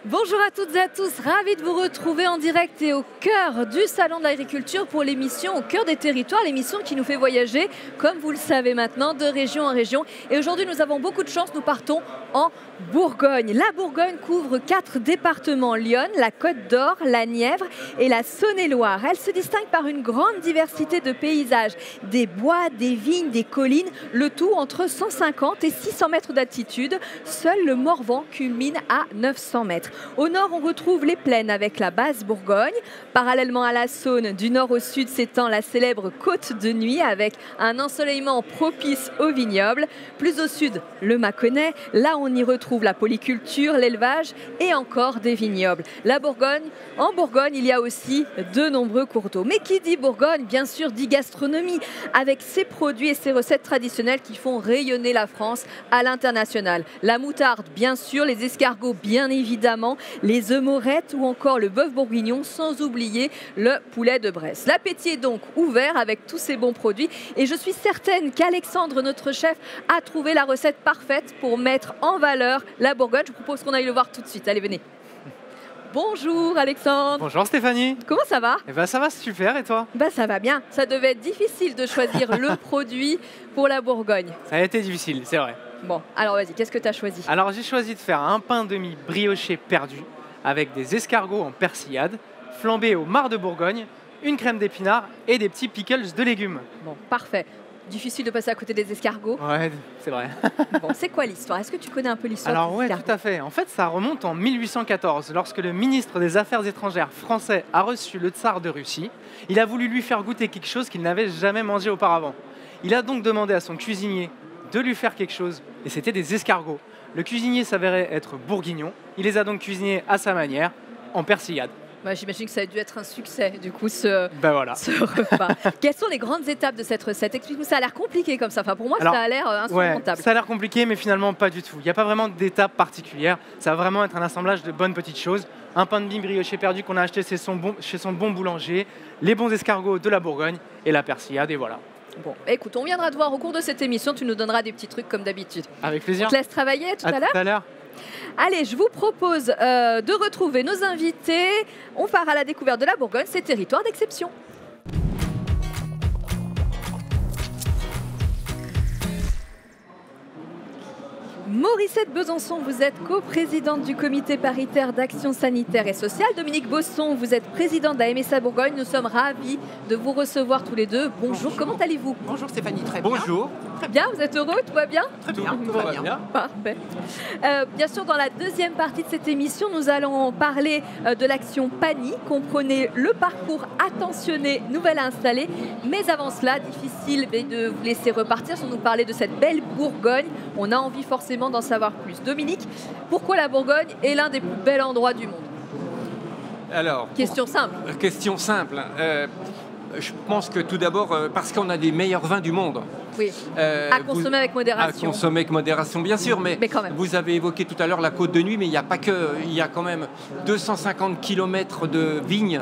Bonjour à toutes et à tous, ravi de vous retrouver en direct et au cœur du Salon de l'Agriculture pour l'émission Au cœur des territoires, l'émission qui nous fait voyager, comme vous le savez maintenant, de région en région. Et aujourd'hui, nous avons beaucoup de chance, nous partons en Bourgogne. La Bourgogne couvre 4 départements, l'Yonne, la Côte d'Or, la Nièvre et la Saône-et-Loire. Elle se distingue par une grande diversité de paysages, des bois, des vignes, des collines, le tout entre 150 et 600 mètres d'altitude. Seul le Morvan culmine à 900 mètres. Au nord, on retrouve les plaines avec la basse Bourgogne. Parallèlement à la Saône, du nord au sud s'étend la célèbre Côte de Nuit avec un ensoleillement propice aux vignobles. Plus au sud, le Mâconnais. Là, on y retrouve la polyculture, l'élevage et encore des vignobles. En Bourgogne, il y a aussi de nombreux cours d'eau. Mais qui dit Bourgogne, bien sûr, dit gastronomie, avec ses produits et ses recettes traditionnelles qui font rayonner la France à l'international. La moutarde, bien sûr, les escargots, bien évidemment, les œufs morettes ou encore le bœuf bourguignon, sans oublier le poulet de Bresse. L'appétit est donc ouvert avec tous ces bons produits et je suis certaine qu'Alexandre, notre chef, a trouvé la recette parfaite pour mettre en valeur la Bourgogne. Je vous propose qu'on aille le voir tout de suite. Allez, venez. Bonjour Alexandre. Bonjour Stéphanie. Comment ça va? Eh ben, ça va super, et toi? Ça va bien. Ça devait être difficile de choisir le produit pour la Bourgogne. Ça a été difficile, c'est vrai. Bon, alors vas-y, qu'est-ce que tu as choisi? Alors j'ai choisi de faire un pain de mie brioché perdu avec des escargots en persillade, flambés au marc de Bourgogne, une crème d'épinards et des petits pickles de légumes. Bon, parfait. Difficile de passer à côté des escargots. Ouais, c'est vrai. Bon, c'est quoi l'histoire? Est-ce que tu connais un peu l'histoire? Alors ouais, tout à fait. En fait, ça remonte en 1814, lorsque le ministre des Affaires étrangères français a reçu le tsar de Russie. Il a voulu lui faire goûter quelque chose qu'il n'avait jamais mangé auparavant. Il a donc demandé à son cuisinier de lui faire quelque chose, et c'était des escargots. Le cuisinier s'avérait être bourguignon. Il les a donc cuisinés à sa manière, en persillade. J'imagine que ça a dû être un succès, du coup, ce repas. Quelles sont les grandes étapes de cette recette? Explique-nous, ça a l'air compliqué comme ça. Enfin, pour moi, ça a l'air insurmontable. Ouais, ça a l'air compliqué, mais finalement, pas du tout. Il n'y a pas vraiment d'étape particulière. Ça va vraiment être un assemblage de bonnes petites choses. Un pain de mie brioché perdu qu'on a acheté chez son bon boulanger, les bons escargots de la Bourgogne et la persillade, et voilà. Bon, écoute, on viendra te voir au cours de cette émission. Tu nous donneras des petits trucs comme d'habitude. Avec plaisir. On te laisse travailler tout à l'heure. Tout à l'heure. Allez, je vous propose de retrouver nos invités. On part à la découverte de la Bourgogne, ces territoires d'exception. Morissette Besançon, vous êtes coprésidente du comité paritaire d'action sanitaire et sociale. Dominique Bosson, vous êtes présidente de la MSA Bourgogne. Nous sommes ravis de vous recevoir tous les deux. Bonjour, comment allez-vous? Bonjour Stéphanie, très bien. Bonjour. Très bien, vous êtes heureux, tout va bien? Très bien, tout va bien. Parfait. Bien sûr, dans la deuxième partie de cette émission, nous allons parler de l'action PANI, comprenez le parcours attentionné, nouvelle installée. Mais avant cela, difficile de vous laisser repartir sans nous parler de cette belle Bourgogne. On a envie forcément d'en savoir plus. Dominique, pourquoi la Bourgogne est l'un des plus bels endroits du monde? Alors, question simple. Question simple. Je pense que tout d'abord, parce qu'on a des meilleurs vins du monde. Oui, à consommer avec modération. À consommer avec modération, bien sûr, mais quand même. Vous avez évoqué tout à l'heure la Côte de Nuit, mais il n'y a pas que. Il y a quand même 250 km de vignes,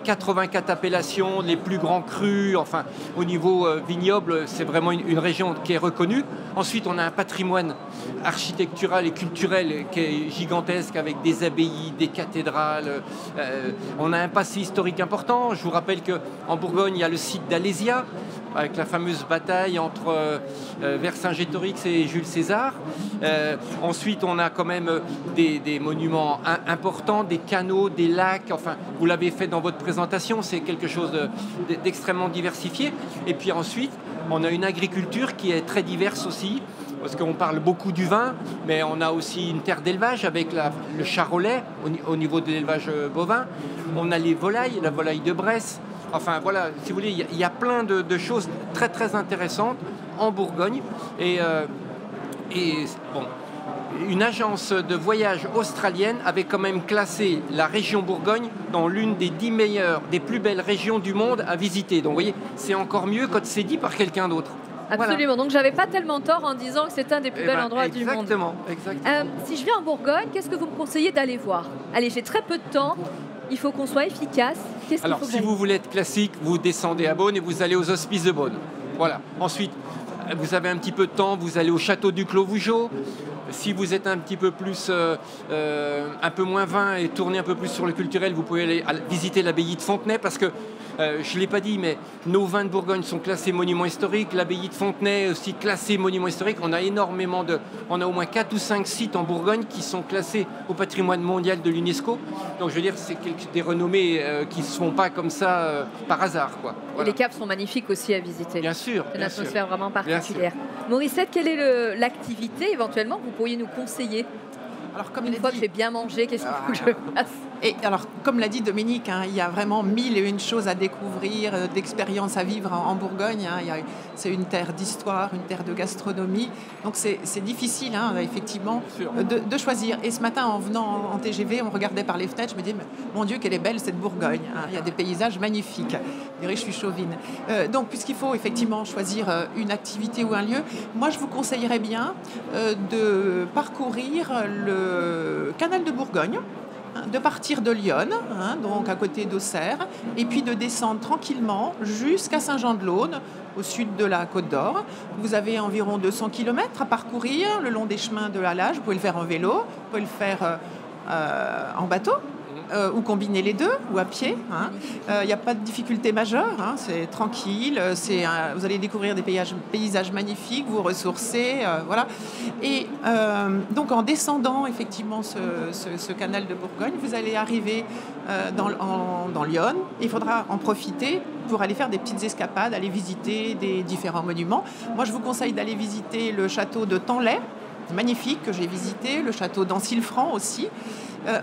84 appellations, les plus grands crus, enfin, au niveau vignoble, c'est vraiment une région qui est reconnue. Ensuite, on a un patrimoine architectural et culturel qui est gigantesque, avec des abbayes, des cathédrales. On a un passé historique important. Je vous rappelle qu'en Bourgogne, il y a le site d'Alésia, avec la fameuse bataille entre Vercingétorix et Jules César. Ensuite, on a quand même des monuments importants, des canaux, des lacs. Enfin, vous l'avez fait dans votre présentation, c'est quelque chose d'extrêmement diversifié. Et puis ensuite, on a une agriculture qui est très diverse aussi, parce qu'on parle beaucoup du vin, mais on a aussi une terre d'élevage avec le charolais au niveau de l'élevage bovin. On a les volailles, la volaille de Bresse. Enfin voilà, si vous voulez, il y a plein de choses très très intéressantes en Bourgogne. Et bon, une agence de voyage australienne avait quand même classé la région Bourgogne dans l'une des 10 meilleures, des plus belles régions du monde à visiter. Donc vous voyez, c'est encore mieux quand c'est dit par quelqu'un d'autre. Absolument, voilà. Donc j'avais pas tellement tort en disant que c'est un des plus bels endroits du monde. Exactement. Si je viens en Bourgogne, qu'est-ce que vous me conseillez d'aller voir? Allez, j'ai très peu de temps, il faut qu'on soit efficace. Alors, si vous voulez être classique, vous descendez à Beaune et vous allez aux Hospices de Beaune. Voilà. Ensuite, vous avez un petit peu de temps, vous allez au château du Clos Vougeot. Si vous êtes un petit peu plus, un peu moins vin et tourner un peu plus sur le culturel, vous pouvez aller visiter l'abbaye de Fontenay parce que je ne l'ai pas dit, mais nos vins de Bourgogne sont classés monuments historiques. L'abbaye de Fontenay est aussi classée monument historique. On a on a au moins 4 ou 5 sites en Bourgogne qui sont classés au patrimoine mondial de l'UNESCO. Donc je veux dire, c'est des renommées qui ne se font pas comme ça par hasard, quoi. Voilà. Et les caves sont magnifiques aussi à visiter. Bien sûr. C'est une atmosphère vraiment particulière. Morissette, quelle est l'activité éventuellement que vous pourriez nous conseiller? Alors, comme Une fois que j'ai bien mangé, qu'est-ce qu'il faut que je fasse? Et alors, comme l'a dit Dominique, il y a vraiment 1001 choses à découvrir, d'expériences à vivre en Bourgogne. C'est une terre d'histoire, une terre de gastronomie. Donc, c'est difficile, effectivement, de choisir. Et ce matin, en venant en TGV, on regardait par les fenêtres. Je me disais, mon Dieu, qu'elle est belle cette Bourgogne. Il y a des paysages magnifiques. Je dirais, je suis chauvine. Donc, puisqu'il faut effectivement choisir une activité ou un lieu, moi, je vous conseillerais bien de parcourir le canal de Bourgogne, de partir de Lyon, donc à côté d'Auxerre, et puis de descendre tranquillement jusqu'à Saint-Jean-de-Laune, au sud de la Côte d'Or. Vous avez environ 200 km à parcourir le long des chemins de halage. Vous pouvez le faire en vélo, vous pouvez le faire en bateau, ou combiner les deux, ou à pied. Il n'y a pas de difficulté majeure, c'est tranquille, vous allez découvrir des paysages magnifiques, vous ressourcer, voilà. Et donc en descendant effectivement ce canal de Bourgogne, vous allez arriver dans Lyon. Il faudra en profiter pour aller faire des petites escapades, aller visiter des différents monuments. Moi, je vous conseille d'aller visiter le château de Tanlay, magnifique, que j'ai visité, le château d'Ancilfranc aussi.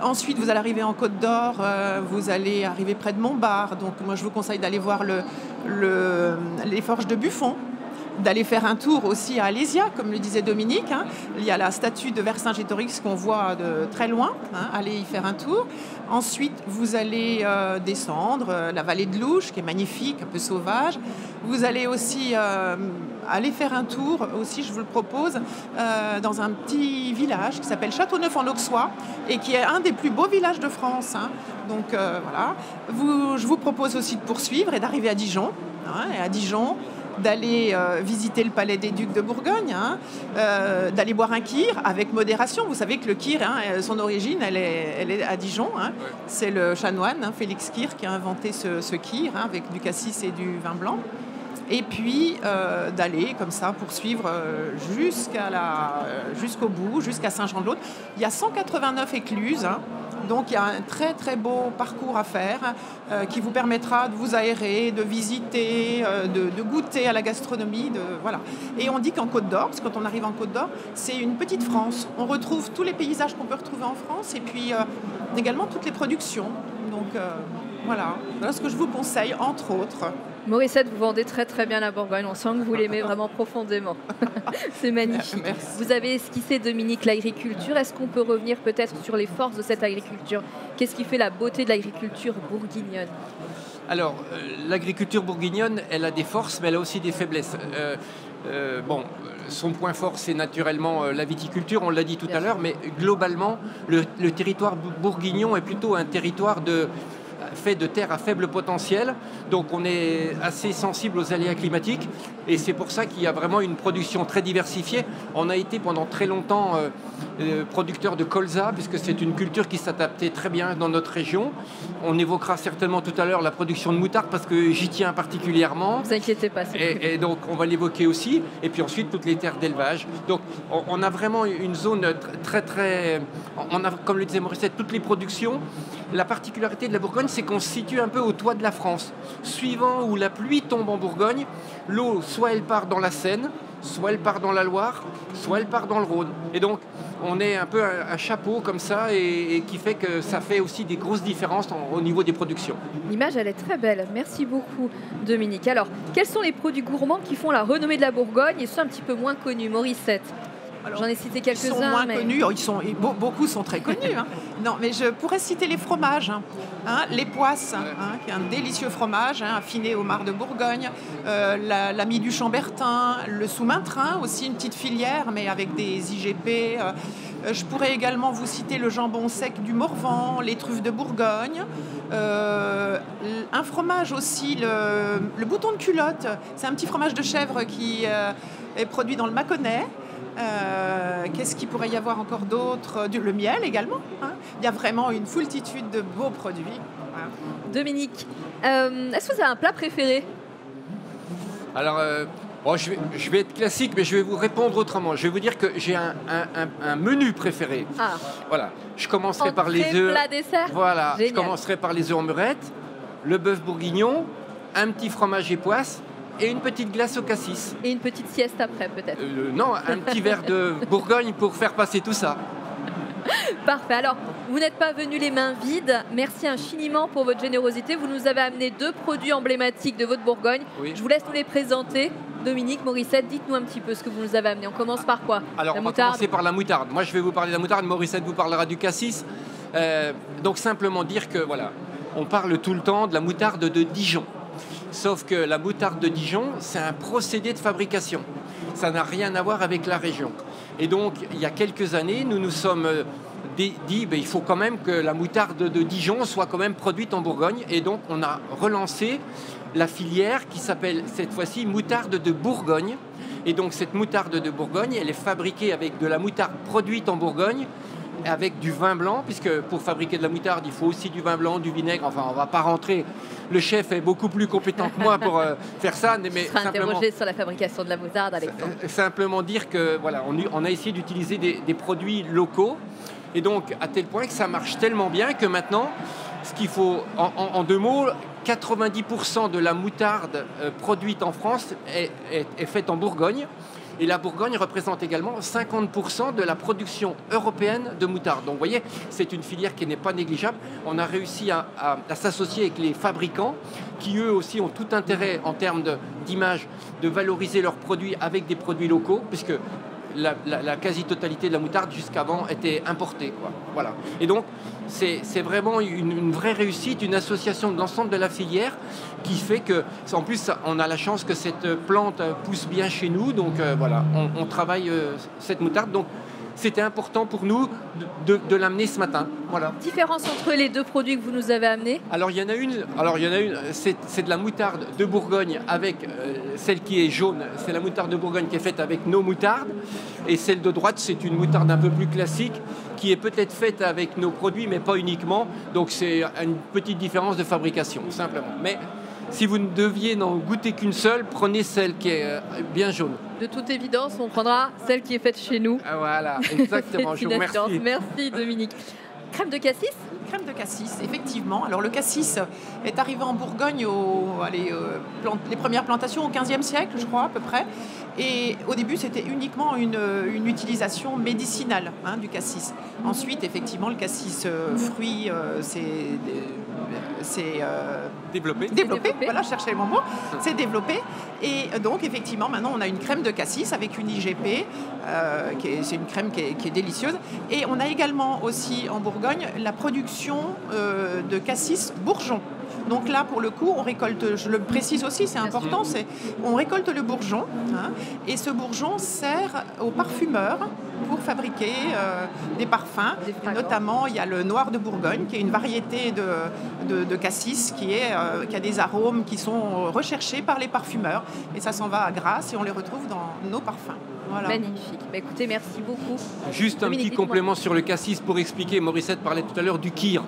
Ensuite, vous allez arriver en Côte d'Or, vous allez arriver près de Montbard. Donc, moi, je vous conseille d'aller voir les forges de Buffon, d'aller faire un tour aussi à Alésia, comme le disait Dominique. Il y a la statue de Vercingétorix qu'on voit de très loin. Allez y faire un tour. Ensuite, vous allez descendre la vallée de l'Ouche, qui est magnifique, un peu sauvage. Vous allez aussi aller faire un tour, aussi je vous le propose, dans un petit village qui s'appelle Châteauneuf-en-Auxois et qui est un des plus beaux villages de France. Donc voilà. Je vous propose aussi de poursuivre et d'arriver à Dijon. Et à Dijon, d'aller visiter le palais des Ducs de Bourgogne, d'aller boire un kir avec modération. Vous savez que le kir, son origine, elle est à Dijon. C'est le chanoine, Félix Kir, qui a inventé ce kir avec du cassis et du vin blanc. Et puis d'aller comme ça poursuivre jusqu'au bout, jusqu'à Saint-Jean-de-Laune. Il y a 189 écluses. Donc il y a un très très beau parcours à faire qui vous permettra de vous aérer, de visiter, de goûter à la gastronomie. Voilà. Et on dit qu'en Côte d'Or, parce que quand on arrive en Côte d'Or, c'est une petite France. On retrouve tous les paysages qu'on peut retrouver en France et puis également toutes les productions. Donc voilà ce que je vous conseille, entre autres. Morissette, vous vendez très très bien la Bourgogne. On sent que vous l'aimez vraiment profondément. C'est magnifique. Merci. Vous avez esquissé, Dominique, l'agriculture. Est-ce qu'on peut revenir peut-être sur les forces de cette agriculture? Qu'est-ce qui fait la beauté de l'agriculture bourguignonne? Alors, l'agriculture bourguignonne, elle a des forces, mais elle a aussi des faiblesses. Son point fort, c'est naturellement la viticulture, on l'a dit tout à l'heure, mais globalement, le territoire bourguignon est plutôt un territoire fait de terres à faible potentiel, donc on est assez sensible aux aléas climatiques et c'est pour ça qu'il y a vraiment une production très diversifiée. On a été pendant très longtemps producteur de colza puisque c'est une culture qui s'adaptait très bien dans notre région. On évoquera certainement tout à l'heure la production de moutarde parce que j'y tiens particulièrement. Ne vous inquiétez pas. Et donc on va l'évoquer aussi, et puis ensuite toutes les terres d'élevage. Donc on a vraiment une zone très très... On a, comme le disait Morissette, toutes les productions. La particularité de la Bourgogne, c'est qu'on se situe un peu au toit de la France. Suivant où la pluie tombe en Bourgogne, l'eau, soit elle part dans la Seine, soit elle part dans la Loire, soit elle part dans le Rhône. Et donc, on est un peu un chapeau comme ça, et qui fait que ça fait aussi des grosses différences au niveau des productions. L'image, elle est très belle. Merci beaucoup, Dominique. Alors, quels sont les produits gourmands qui font la renommée de la Bourgogne et sont un petit peu moins connus, Morissette? J'en ai cité quelques-uns. Ils sont moins connus, beaucoup sont très connus. Non, mais je pourrais citer les fromages. Les poisses, qui est un délicieux fromage, affiné au mar de Bourgogne, l'ami du Chambertin, le sous-maintrin, aussi une petite filière, mais avec des IGP. Je pourrais également vous citer le jambon sec du Morvan, les truffes de Bourgogne, un fromage aussi, le bouton de culotte. C'est un petit fromage de chèvre qui est produit dans le Mâconnais. Qu'est-ce qu'il pourrait y avoir encore d'autre? Le miel également. Hein. Il y a vraiment une foultitude de beaux produits. Voilà. Dominique, est-ce que vous avez un plat préféré? Alors, bon, je vais être classique, mais je vais vous répondre autrement. Je vais vous dire que j'ai un menu préféré. Ah. Voilà. Je commencerai par les Entrée, œufs. plat, dessert. Voilà. Génial. Je commencerai par les œufs en murette, le bœuf bourguignon, un petit fromage et poisse et une petite glace au cassis. Et une petite sieste après, peut-être. Non, un petit verre de Bourgogne pour faire passer tout ça. Parfait. Alors, vous n'êtes pas venus les mains vides. Merci infiniment pour votre générosité. Vous nous avez amené 2 produits emblématiques de votre Bourgogne. Oui. Je vous laisse nous les présenter. Dominique, Morissette, dites-nous un petit peu ce que vous nous avez amené. On commence par quoi? Alors, La on va moutarde. commencer par la moutarde. Moi, je vais vous parler de la moutarde. Morissette vous parlera du cassis. Donc, simplement dire que, voilà, on parle tout le temps de la moutarde de Dijon. Sauf que la moutarde de Dijon, c'est un procédé de fabrication. Ça n'a rien à voir avec la région. Et donc, il y a quelques années, nous nous sommes dit il faut quand même que la moutarde de Dijon soit quand même produite en Bourgogne. Et donc, on a relancé la filière qui s'appelle cette fois-ci moutarde de Bourgogne. Et donc, cette moutarde de Bourgogne, elle est fabriquée avec de la moutarde produite en Bourgogne, avec du vin blanc, puisque pour fabriquer de la moutarde, il faut aussi du vin blanc, du vinaigre. Enfin, on ne va pas rentrer. Le chef est beaucoup plus compétent que moi pour faire ça. Mais On sera simplement, interrogé sur la fabrication de la moutarde, Alexandre. simplement dire que voilà, on a essayé d'utiliser des produits locaux. Et donc, à tel point que ça marche tellement bien que maintenant, ce qu'il faut, en 2 mots, 90% de la moutarde produite en France est faite en Bourgogne. Et la Bourgogne représente également 50% de la production européenne de moutarde. Donc vous voyez, c'est une filière qui n'est pas négligeable. On a réussi à s'associer avec les fabricants qui eux aussi ont tout intérêt en termes d'image de valoriser leurs produits avec des produits locaux, puisque la quasi-totalité de la moutarde jusqu'avant était importée, quoi. Voilà. Et donc, c'est vraiment une vraie réussite, une association de l'ensemble de la filière qui fait que, en plus, on a la chance que cette plante pousse bien chez nous. Donc, voilà, on travaille cette moutarde. Donc, c'était important pour nous de l'amener ce matin. Voilà. Différence entre les 2 produits que vous nous avez amenés? Alors il y en a une, c'est de la moutarde de Bourgogne avec celle qui est jaune, c'est la moutarde de Bourgogne qui est faite avec nos moutardes. Et celle de droite, c'est une moutarde un peu plus classique qui est peut-être faite avec nos produits, mais pas uniquement. Donc c'est une petite différence de fabrication, simplement. Mais si vous ne deviez n'en goûter qu'une seule, prenez celle qui est bien jaune. De toute évidence, on prendra celle qui est faite chez nous. Ah, voilà, exactement, je vous remercie. Merci Dominique. Crème de cassis? Crème de cassis, effectivement. Alors le cassis est arrivé en Bourgogne les premières plantations au XVe siècle, je crois, à peu près. Et au début, c'était uniquement une utilisation médicinale du cassis. Ensuite, effectivement, le cassis fruit c'est développé. Voilà, je cherchais mon mot. C'est développé. Et donc, effectivement, maintenant, on a une crème de cassis avec une IGP. C'est une crème qui est délicieuse. Et on a également aussi en Bourgogne la production de cassis bourgeon. Donc là, pour le coup, on récolte, je le précise aussi, c'est important, on récolte le bourgeon, et ce bourgeon sert aux parfumeurs pour fabriquer des parfums. Notamment, il y a le noir de Bourgogne, qui est une variété de cassis qui a des arômes qui sont recherchés par les parfumeurs. Et ça s'en va à Grasse et on les retrouve dans nos parfums. Voilà. Magnifique. Bah, écoutez, merci beaucoup. Juste un Dominique, petit complément sur le cassis pour expliquer. Morissette parlait tout à l'heure du kir.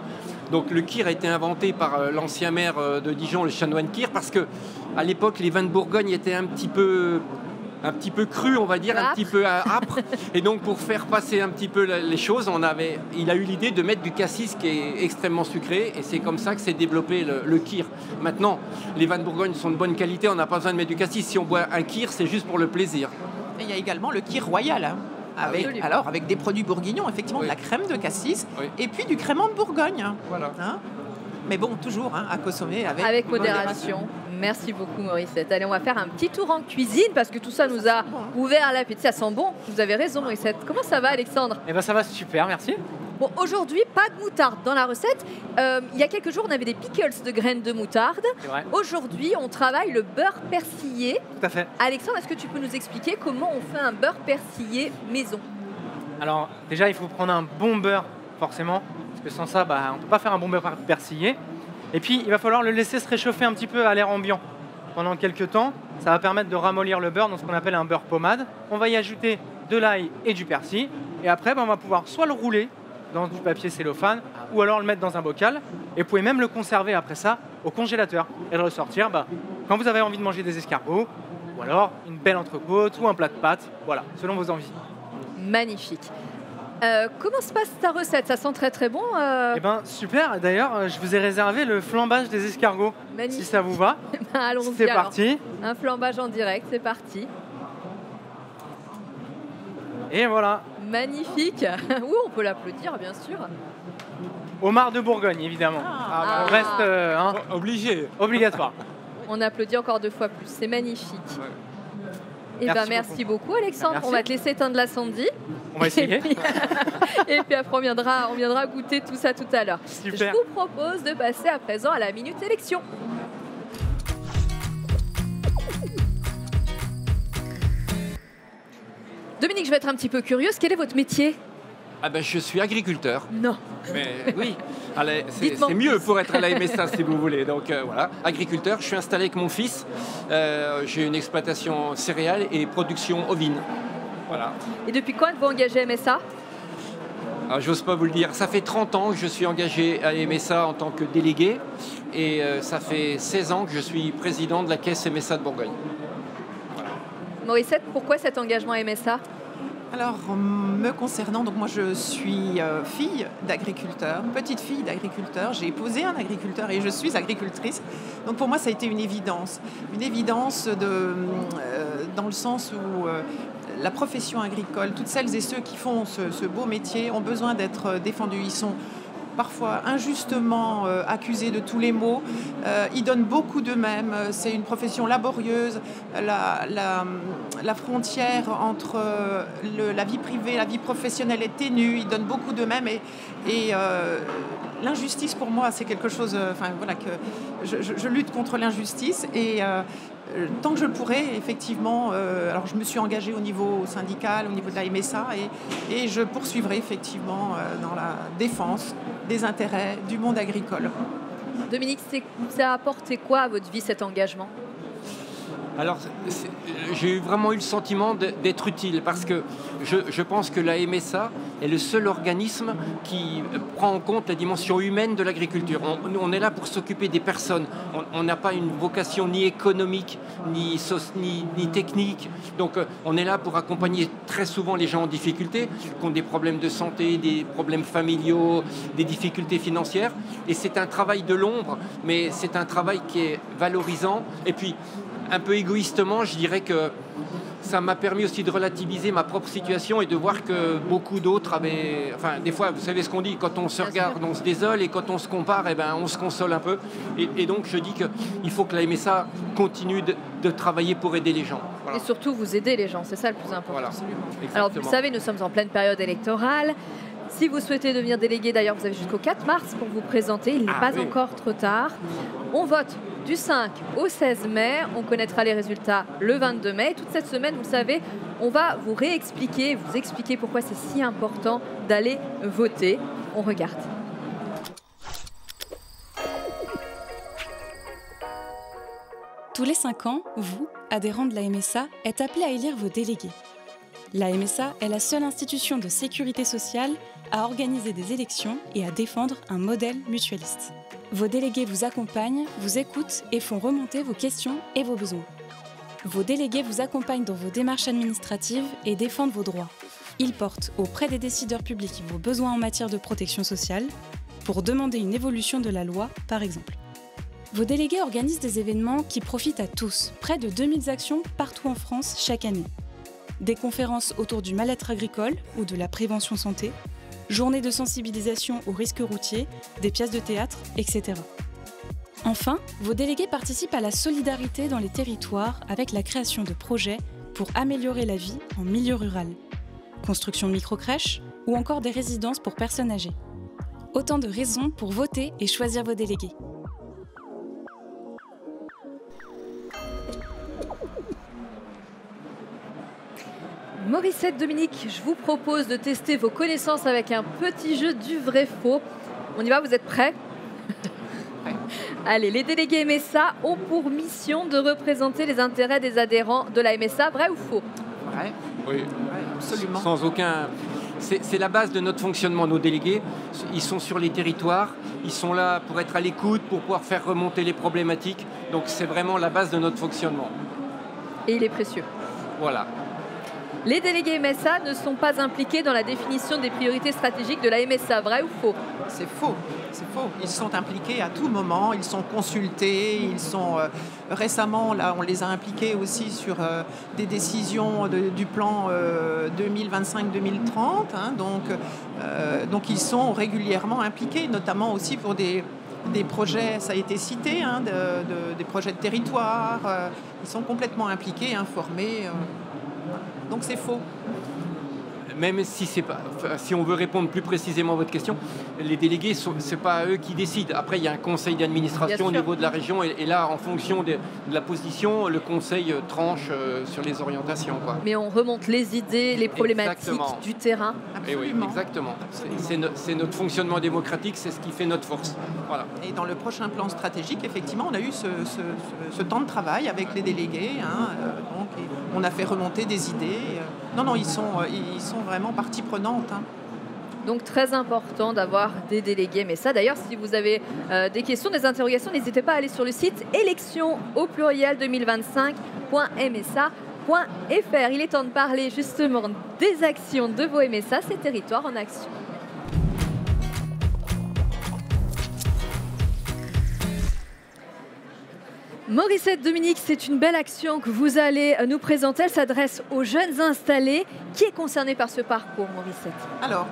Donc le kir a été inventé par l'ancien maire de Dijon, le chanoine Kir, parce que à l'époque les vins de Bourgogne étaient un petit peu crus, on va dire, un petit peu âpres. Et donc pour faire passer un petit peu les choses, il a eu l'idée de mettre du cassis qui est extrêmement sucré, et c'est comme ça que s'est développé le kir. Maintenant, les vins de Bourgogne sont de bonne qualité, on n'a pas besoin de mettre du cassis. Si on boit un kir, c'est juste pour le plaisir. Et il y a également le kir royal. Avec des produits bourguignons, effectivement, de la crème de cassis, et puis du crément de Bourgogne. Voilà. Mais bon, toujours à consommer avec modération. Merci beaucoup Morissette. Allez, on va faire un petit tour en cuisine parce que tout ça nous a ouvert l'appétit. Ça sent bon. Vous avez raison Morissette. Comment ça va Alexandre? Eh ben ça va super, merci. Bon, aujourd'hui, pas de moutarde dans la recette. Il y a quelques jours, on avait des pickles de graines de moutarde. C'est vrai. Aujourd'hui, on travaille le beurre persillé. Tout à fait. Alexandre, est-ce que tu peux nous expliquer comment on fait un beurre persillé maison? Alors déjà, il faut prendre un bon beurre, forcément, parce que sans ça, on ne peut pas faire un bon beurre persillé. Et puis, il va falloir le laisser se réchauffer un petit peu à l'air ambiant pendant quelques temps. Ça va permettre de ramollir le beurre dans ce qu'on appelle un beurre pommade. On va y ajouter de l'ail et du persil. Et après, on va pouvoir soit le rouler dans du papier cellophane ou alors le mettre dans un bocal. Et vous pouvez même le conserver après ça au congélateur et le ressortir quand vous avez envie de manger des escargots ou alors une belle entrecôte ou un plat de pâtes, voilà, selon vos envies. Magnifique. Comment se passe ta recette? Ça sent très très bon. Eh ben super, d'ailleurs je vous ai réservé le flambage des escargots. Magnifique. Si ça vous va. Allons-y. C'est parti. Un flambage en direct, c'est parti. Et voilà. Magnifique. Oui, on peut l'applaudir bien sûr. Homard de Bourgogne évidemment. On reste obligatoire. On applaudit encore 2 fois plus, c'est magnifique. Et merci beaucoup Alexandre. Merci. On va te laisser éteindre l'incendie. On va essayer. Et puis après on viendra goûter tout ça tout à l'heure. Super. Je vous propose de passer à présent à la minute élection. Dominique, je vais être un petit peu curieuse. Quel est votre métier? Ah ben, je suis agriculteur. Non. Mais oui, c'est Dites-moi mieux pour être à la MSA si vous voulez. Donc voilà, agriculteur, je suis installé avec mon fils. J'ai une exploitation céréales et production ovine. Voilà. Et depuis quand êtes-vous engagé à MSA? Alors, j'ose pas vous le dire. Ça fait 30 ans que je suis engagé à MSA en tant que délégué. Et ça fait 16 ans que je suis président de la caisse MSA de Bourgogne. Voilà. Morissette, pourquoi cet engagement à MSA? Alors, me concernant, donc moi je suis fille d'agriculteur, petite fille d'agriculteur. J'ai épousé un agriculteur et je suis agricultrice. Donc pour moi, ça a été une évidence dans le sens où la profession agricole, toutes celles et ceux qui font ce beau métier ont besoin d'être défendus. Ils sont parfois injustement accusés de tous les maux. Ils donnent beaucoup d'eux-mêmes. C'est une profession laborieuse. La frontière entre la vie privée et la vie professionnelle est ténue. Ils donnent beaucoup d'eux-mêmes. Et l'injustice, pour moi, c'est quelque chose... que je lutte contre l'injustice. Et tant que je le pourrai, effectivement... alors, je me suis engagée au niveau syndical, au niveau de la MSA. Et je poursuivrai, effectivement, dans la défense des intérêts du monde agricole. Dominique, ça a apporté quoi à votre vie cet engagement? Alors, j'ai vraiment eu le sentiment d'être utile parce que je pense que la MSA est le seul organisme qui prend en compte la dimension humaine de l'agriculture. On est là pour s'occuper des personnes. On n'a pas une vocation ni économique, ni technique. Donc, on est là pour accompagner très souvent les gens en difficulté, qui ont des problèmes de santé, des problèmes familiaux, des difficultés financières. Et c'est un travail de l'ombre, mais c'est un travail qui est valorisant. Et puis, un peu égoïstement, je dirais que ça m'a permis aussi de relativiser ma propre situation et de voir que beaucoup d'autres avaient... Enfin, des fois, vous savez ce qu'on dit, quand on se regarde, on se désole, et quand on se compare, on se console un peu. Et donc, je dis qu'il faut que la MSA continue de travailler pour aider les gens. Voilà. Et surtout, vous aider les gens, c'est ça le plus important. Voilà. Alors, vous le savez, nous sommes en pleine période électorale. Si vous souhaitez devenir délégué, d'ailleurs, vous avez jusqu'au 4 mars pour vous présenter. Il n'est pas encore trop tard. On vote du 5 au 16 mai. On connaîtra les résultats le 22 mai. Toute cette semaine, vous le savez, on va vous réexpliquer, vous expliquer pourquoi c'est si important d'aller voter. On regarde. Tous les 5 ans, vous, adhérents de la MSA, êtes appelés à élire vos délégués. La MSA est la seule institution de sécurité sociale à organiser des élections et à défendre un modèle mutualiste. Vos délégués vous accompagnent, vous écoutent et font remonter vos questions et vos besoins. Vos délégués vous accompagnent dans vos démarches administratives et défendent vos droits. Ils portent auprès des décideurs publics vos besoins en matière de protection sociale, pour demander une évolution de la loi, par exemple. Vos délégués organisent des événements qui profitent à tous, près de 2000 actions partout en France chaque année. Des conférences autour du mal-être agricole ou de la prévention santé, journées de sensibilisation aux risques routiers, des pièces de théâtre, etc. Enfin, vos délégués participent à la solidarité dans les territoires avec la création de projets pour améliorer la vie en milieu rural. Construction de microcrèches ou encore des résidences pour personnes âgées. Autant de raisons pour voter et choisir vos délégués. Morissette, Dominique, je vous propose de tester vos connaissances avec un petit jeu du vrai-faux. On y va, vous êtes prêts? Allez, les délégués MSA ont pour mission de représenter les intérêts des adhérents de la MSA, vrai ou faux? Vrai. Oui. Absolument. Sans aucun... C'est la base de notre fonctionnement. Nos délégués, ils sont sur les territoires, ils sont là pour être à l'écoute, pour pouvoir faire remonter les problématiques. Donc c'est vraiment la base de notre fonctionnement. Et il est précieux. Voilà. Les délégués MSA ne sont pas impliqués dans la définition des priorités stratégiques de la MSA, vrai ou faux? C'est faux, c'est faux. Ils sont impliqués à tout moment, ils sont consultés, ils sont récemment, là, on les a impliqués aussi sur des décisions du plan 2025-2030. Hein, donc ils sont régulièrement impliqués, notamment aussi pour des projets, ça a été cité, hein, des projets de territoire. Ils sont complètement impliqués, informés. Donc c'est faux. Même si c'est pas, si on veut répondre plus précisément à votre question, les délégués, c'est pas eux qui décident. Après, il y a un conseil d'administration au niveau de la région, et là, en fonction de la position, le conseil tranche sur les orientations, quoi. Mais on remonte les idées, les problématiques du terrain. Absolument. Oui, exactement. C'est notre fonctionnement démocratique, c'est ce qui fait notre force. Voilà. Et dans le prochain plan stratégique, effectivement, on a eu ce temps de travail avec les délégués. Hein, donc, on a fait remonter des idées. Non, ils sont vraiment partie prenante. Hein. Donc très important d'avoir des délégués MSA. D'ailleurs, si vous avez des questions, des interrogations, n'hésitez pas à aller sur le site élection2025.msa.fr. Il est temps de parler justement des actions de vos MSA, ces territoires en action. Morissette Dominique, c'est une belle action que vous allez nous présenter. Elle s'adresse aux jeunes installés. Qui est concerné par ce parcours, Morissette? Alors,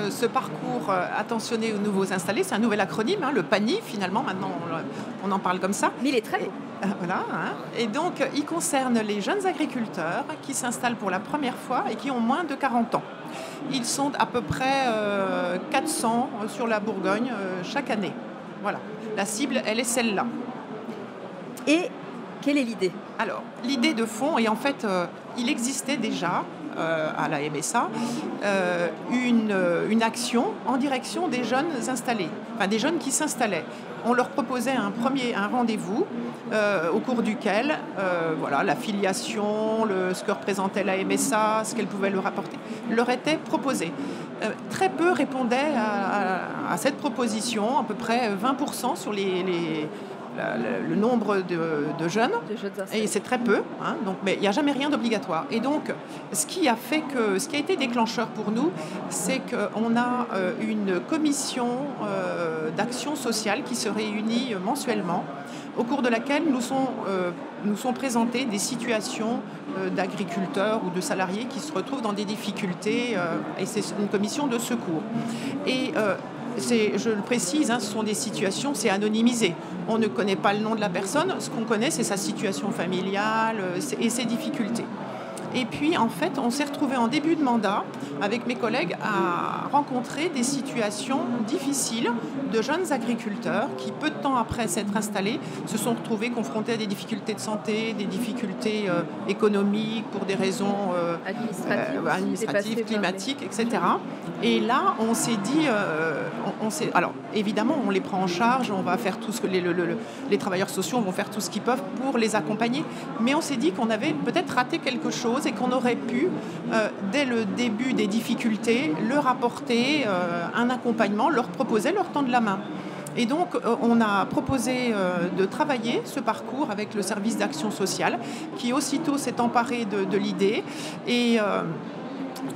ce parcours attentionné aux nouveaux installés, c'est un nouvel acronyme, hein, le PANI, finalement, maintenant on en parle comme ça. Mais il est très beau. Voilà, hein. Et donc, il concerne les jeunes agriculteurs qui s'installent pour la première fois et qui ont moins de 40 ans. Ils sont à peu près 400 sur la Bourgogne chaque année. Voilà, la cible, elle est celle-là. Et quelle est l'idée? Alors, l'idée de fond, et en fait, il existait déjà à la MSA une action en direction des jeunes installés, enfin des jeunes qui s'installaient. On leur proposait un rendez-vous au cours duquel la filiation, ce que représentait la MSA, ce qu'elle pouvait leur apporter, leur était proposé. Très peu répondaient à cette proposition, à peu près 20% sur le nombre de jeunes, et c'est très peu, hein, donc, mais il n'y a jamais rien d'obligatoire. Et donc, ce qui a été déclencheur pour nous, c'est qu'on a une commission d'action sociale qui se réunit mensuellement, au cours de laquelle nous sont présentées des situations d'agriculteurs ou de salariés qui se retrouvent dans des difficultés, et c'est une commission de secours. Et je le précise, hein, ce sont des situations, c'est anonymisé. On ne connaît pas le nom de la personne. Ce qu'on connaît, c'est sa situation familiale et ses difficultés. Et puis, en fait, on s'est retrouvés en début de mandat, avec mes collègues, à rencontrer des situations difficiles de jeunes agriculteurs qui, peu de temps après s'être installés, se sont retrouvés confrontés à des difficultés de santé, des difficultés économiques pour des raisons administratives, climatiques, etc. Et là, on s'est dit, alors évidemment, on les prend en charge, on va faire tout ce que les travailleurs sociaux vont faire tout ce qu'ils peuvent pour les accompagner, mais on s'est dit qu'on avait peut-être raté quelque chose et qu'on aurait pu, dès le début des difficultés, leur apporter un accompagnement, leur proposer, leur tendre la main. Et donc, on a proposé de travailler ce parcours avec le service d'action sociale, qui aussitôt s'est emparé de l'idée. Et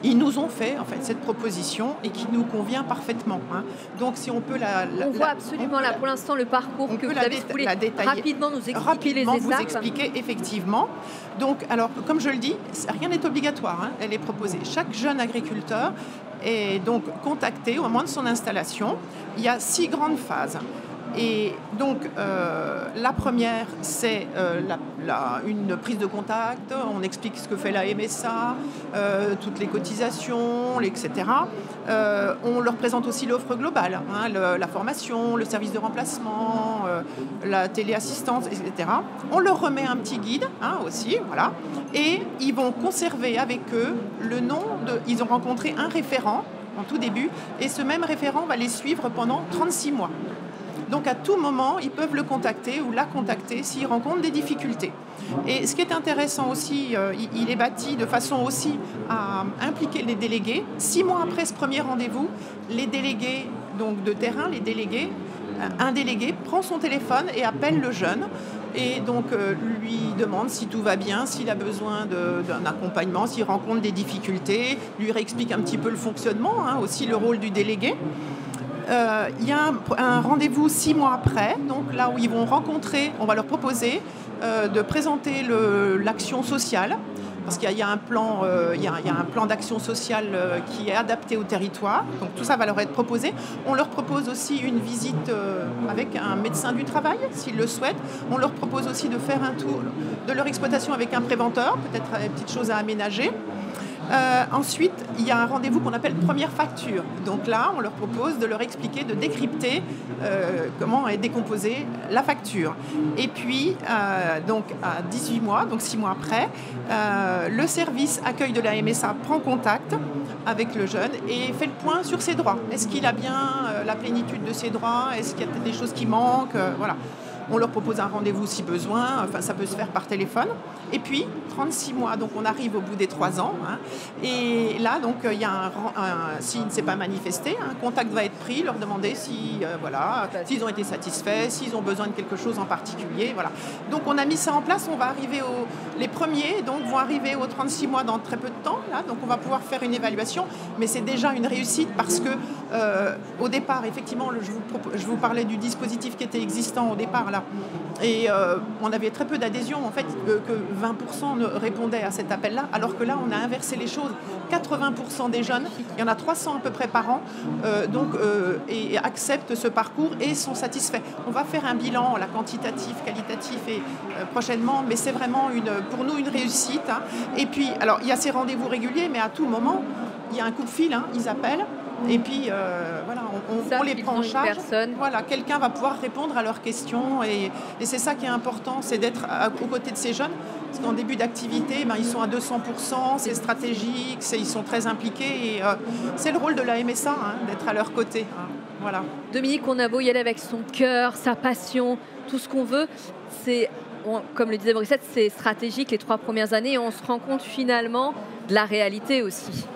ils nous ont fait en fait cette proposition et qui nous convient parfaitement. Hein. Donc, si on peut on voit absolument là pour l'instant le parcours que vous avez voulu rapidement nous expliquer les étapes. Vous expliquer effectivement. Donc, alors, comme je le dis, rien n'est obligatoire. Hein. Elle est proposée. Chaque jeune agriculteur est donc contacté au moment de son installation. Il y a 6 grandes phases. Et donc, la première, c'est une prise de contact. On explique ce que fait la MSA, toutes les cotisations, etc. On leur présente aussi l'offre globale, hein, la formation, le service de remplacement, la téléassistance, etc. On leur remet un petit guide, hein, aussi, voilà. Et ils vont conserver avec eux le nom ils ont rencontré un référent en tout début, et ce même référent va les suivre pendant 36 mois. Donc à tout moment, ils peuvent le contacter ou la contacter s'ils rencontrent des difficultés. Et ce qui est intéressant aussi, il est bâti de façon aussi à impliquer les délégués. 6 mois après ce premier rendez-vous, les délégués donc de terrain, un délégué prend son téléphone et appelle le jeune et donc lui demande si tout va bien, s'il a besoin d'un accompagnement, s'il rencontre des difficultés, lui réexplique un petit peu le fonctionnement, aussi le rôle du délégué. Il y a un rendez-vous 6 mois après, donc là où ils vont rencontrer, on va leur proposer de présenter l'action sociale, parce qu'il y a un plan, un plan d'action sociale qui est adapté au territoire. Donc tout ça va leur être proposé. On leur propose aussi une visite avec un médecin du travail, s'ils le souhaitent. On leur propose aussi de faire un tour de leur exploitation avec un préventeur, peut-être des petites choses à aménager. Ensuite, il y a un rendez-vous qu'on appelle première facture. Donc là, on leur propose de leur expliquer, de décrypter comment est décomposée la facture. Et puis, donc à 18 mois, donc 6 mois après, le service accueil de la MSA prend contact avec le jeune et fait le point sur ses droits. Est-ce qu'il a bien la plénitude de ses droits? Est-ce qu'il y a peut-être des choses qui manquent? Voilà. On leur propose un rendez-vous si besoin, enfin ça peut se faire par téléphone. Et puis, 36 mois, donc on arrive au bout des 3 ans. Et là, donc, il y a s'il ne s'est pas manifesté, un contact va être pris, leur demander s'ils ont été satisfaits, s'ils ont besoin de quelque chose en particulier. Voilà. Donc on a mis ça en place, on va arriver les premiers donc, vont arriver aux 36 mois dans très peu de temps. Là, donc on va pouvoir faire une évaluation, mais c'est déjà une réussite parce que au départ, effectivement, je vous parlais du dispositif qui était existant au départ là. Et on avait très peu d'adhésion, en fait, que 20% ne répondaient à cet appel-là, alors que là, on a inversé les choses. 80% des jeunes, il y en a 300 à peu près par an, et acceptent ce parcours et sont satisfaits. On va faire un bilan, là, quantitatif, qualitatif, et prochainement, mais c'est vraiment pour nous une réussite. Et puis, alors, il y a ces rendez-vous réguliers, mais à tout moment, il y a un coup de fil, ils appellent. Et puis, voilà, on les prend en charge. Voilà, quelqu'un va pouvoir répondre à leurs questions. Et c'est ça qui est important, c'est d'être aux côtés de ces jeunes. Parce qu'en début d'activité, ils sont à 200%, c'est stratégique, ils sont très impliqués. Et c'est le rôle de la MSA, d'être à leur côté. Voilà. Dominique, on a beau y aller avec son cœur, sa passion, tout ce qu'on veut. Comme le disait Morissette, c'est stratégique les 3 premières années. Et on se rend compte finalement de la réalité aussi.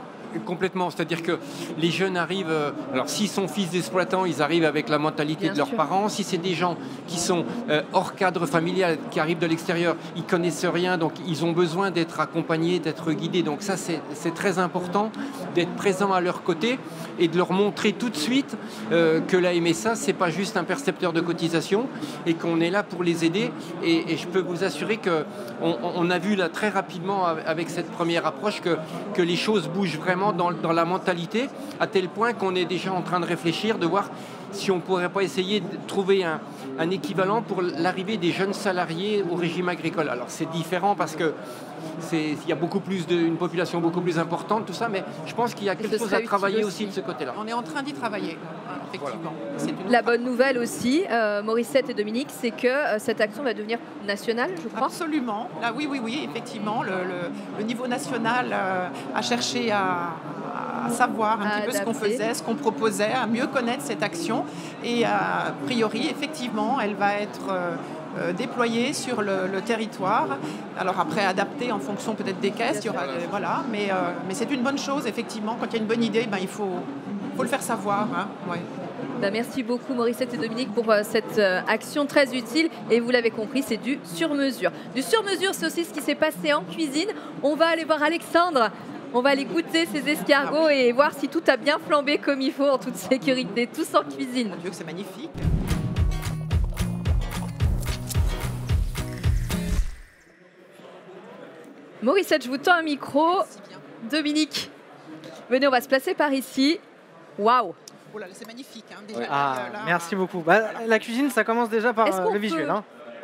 Complètement, c'est-à-dire que les jeunes arrivent, alors s'ils sont fils d'exploitants, ils arrivent avec la mentalité de leurs parents. Si c'est des gens qui sont hors cadre familial, qui arrivent de l'extérieur, ils connaissent rien, donc ils ont besoin d'être accompagnés, d'être guidés. Donc ça, c'est très important d'être présent à leur côté et de leur montrer tout de suite que la MSA, c'est pas juste un percepteur de cotisation et qu'on est là pour les aider. Et je peux vous assurer qu'on a vu là très rapidement avec cette première approche que les choses bougent vraiment dans la mentalité, à tel point qu'on est déjà en train de réfléchir, de voir si on ne pourrait pas essayer de trouver un équivalent pour l'arrivée des jeunes salariés au régime agricole. Alors c'est différent parce que il y a une population beaucoup plus importante, tout ça, mais je pense qu'il y a quelque chose à travailler aussi de ce côté-là. On est en train d'y travailler, effectivement. Voilà. La bonne nouvelle aussi, Morissette et Dominique, c'est que cette action va devenir nationale, je crois. Absolument. Là, oui, effectivement. Le niveau national a cherché à savoir un petit peu ce qu'on faisait, ce qu'on proposait, à mieux connaître cette action. Et a priori, effectivement, elle va être déployée sur le territoire. Alors après, adaptée en fonction peut-être des caisses. Voilà, mais c'est une bonne chose, effectivement. Quand il y a une bonne idée, il faut le faire savoir. Ouais. Merci beaucoup Morissette et Dominique pour cette action très utile et vous l'avez compris, c'est du sur-mesure. Du sur-mesure, c'est aussi ce qui s'est passé en cuisine. On va aller voir Alexandre, on va aller goûter ces escargots et voir si tout a bien flambé comme il faut en toute sécurité, tous en cuisine. Mon Dieu, que c'est magnifique. Morissette, je vous tends un micro. Dominique, venez, on va se placer par ici. Waouh! Oh là, c'est magnifique. Déjà, merci beaucoup. La cuisine, ça commence déjà par le visuel.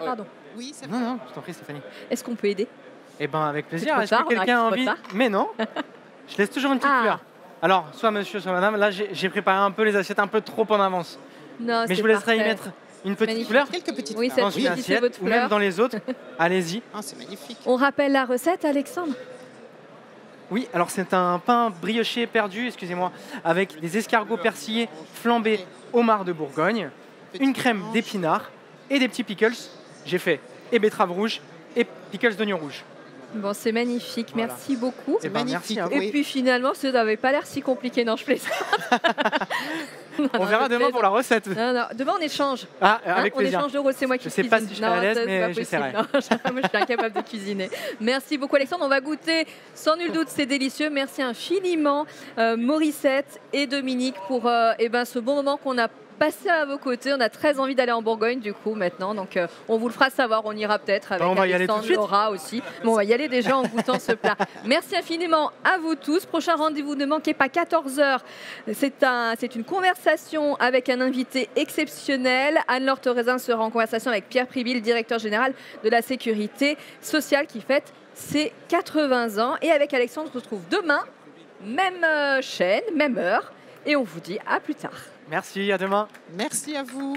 Pardon. Oui, c'est Non, je t'en prie, Stéphanie. Est-ce qu'on peut aider? Eh bien, avec plaisir. Est-ce que quelqu'un a envie? Mais non. Je laisse toujours une petite cuillère. Alors, soit monsieur, soit madame. Là, j'ai préparé un peu les assiettes un peu trop en avance. Non, mais je vous laisserai y mettre une petite couleur. Quelques petites oui, fleurs. Dans une assiette ou même dans les autres. Allez-y. C'est magnifique. On rappelle la recette, Alexandre? Oui, alors c'est un pain brioché perdu, excusez-moi, avec des escargots persillés flambés au mar de Bourgogne. une crème d'épinards et des petits pickles. J'ai fait et betterave rouge et pickles d'oignon rouge. Bon, c'est magnifique, Voilà. merci beaucoup. Eh ben, merci à vous. Et puis finalement, ça n'avait pas l'air si compliqué, non, je plaisante. On verra demain pour la recette. Non, demain on échange. Ah, Hein, avec on plaisir. échange de rôles, c'est moi qui Je sais cuisine. pas si je serai à l'aise, c'est mais pas possible. j'essaierai. Non, moi, je suis incapable de cuisiner. Merci beaucoup, Alexandre. On va goûter, sans nul doute, c'est délicieux. Merci infiniment, Morissette et Dominique, pour ce bon moment qu'on a passé à vos côtés. On a très envie d'aller en Bourgogne, du coup, maintenant. Donc, on vous le fera savoir. On ira peut-être avec On va y aller tout de Alexandre, suite. Laura aussi. Bon, on va y aller déjà en goûtant ce plat. Merci infiniment à vous tous. Prochain rendez-vous, ne manquez pas 14h. C'est une conversation avec un invité exceptionnel. Anne-Laure Thorezin sera en conversation avec Pierre Priville, directeur général de la sécurité sociale, qui fête ses 80 ans. Et avec Alexandre, on se retrouve demain, même chaîne, même heure. Et on vous dit à plus tard. Merci, à demain. Merci à vous.